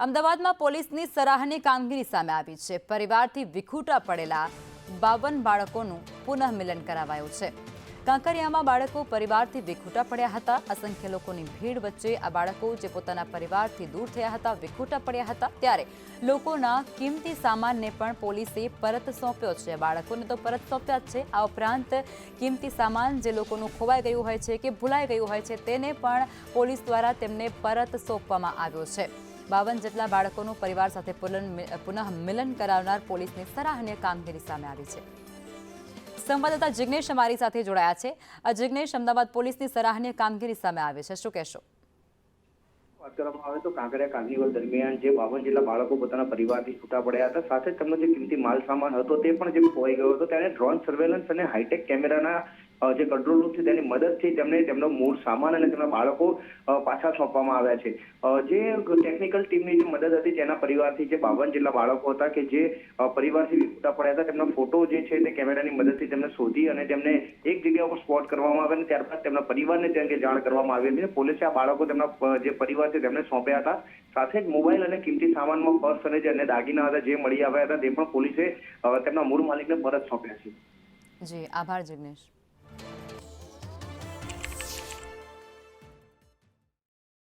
અમદાવાદમાં પોલીસની સરાહનીય કામગીરી સામે આવી છે। પરિવારથી વિખૂટા પડેલા 52 બાળકોનું પુનઃમિલન કરાવાયું છે। કાંકરિયામાં બાળકો પરિવારથી વિખૂટા પડ્યા હતા। અસંખ્ય લોકોની ભીડ વચ્ચે આ બાળકો જે પોતાના પરિવારથી દૂર થયા હતા, વિખૂટા પડ્યા હતા, ત્યારે લોકોના કિંમતી સામાનને પણ પોલીસે પરત સોંપ્યો છે। બાળકોને તો પરત સોંપ્યા જ છે, આ ઉપરાંત કિંમતી સામાન જે લોકોનું ખોવાઈ ગયું હોય છે કે ભૂલાઈ ગયું હોય છે તેને પણ પોલીસ દ્વારા તેમને પરત સોંપવામાં આવ્યો છે। 52 જેટલા બાળકોનું પરિવાર સાથે પુનઃ મિલન કરાવનાર પોલીસની સરાહનીય કામગીરી સામે આવી છે। સંવાદદાતા જિગ્નેશ અમારી સાથે જોડાયા છે। જિગ્નેશ, અમદાવાદ પોલીસની સરાહનીય કામગીરી સામે આવી છે, શું કહેશો? વાત કરવામાં આવે તો કાંકરિયા કાર્નિવલ દરમિયાન જે 52 જેટલા બાળકો પોતાના પરિવારથી છૂટા પડ્યા હતા, સાથે જ તેમનો જે કિંમતી માલ સામાન હતો તે પણ જે ખોવાઈ ગયો હતો, ત્યારે ડ્રોન સર્વેલન્સ અને હાઈટેક કેમેરાના જે કંટ્રોલ રૂમ છે તેની મદદથી તેમને તેમનો મૂળ સામાન અને તેમના બાળકો પાછા સોંપવામાં આવ્યા છે। જે ટેકનિકલ ટીમની જે મદદ હતી તેના પરિવારથી જે 52 જેટલા બાળકો હતા કે જે પરિવારથી વિખૂટા પડ્યા હતા, તેમનો ફોટો જે છે તે કેમેરાની મદદથી તેમને શોધી અને તેમને એક જગ્યા પર સ્પોટ કરવામાં આવ્યા અને ત્યારબાદ તેમના પરિવારને તે અંગે જાણ કરવામાં આવી હતી। પોલીસે આ બાળકો તેમના જે પરિવાર છે તેમને સોંપ્યા હતા। સાથે જ મોબાઈલ અને કિંમતી સામાનમાં પર્સ અને જે અન્ય દાગીના હતા જે મળી આવ્યા હતા તે પણ પોલીસે તેમના મૂળ માલિકને પરત સોંપ્યા છે। જી, આભાર જિગ્નેશ।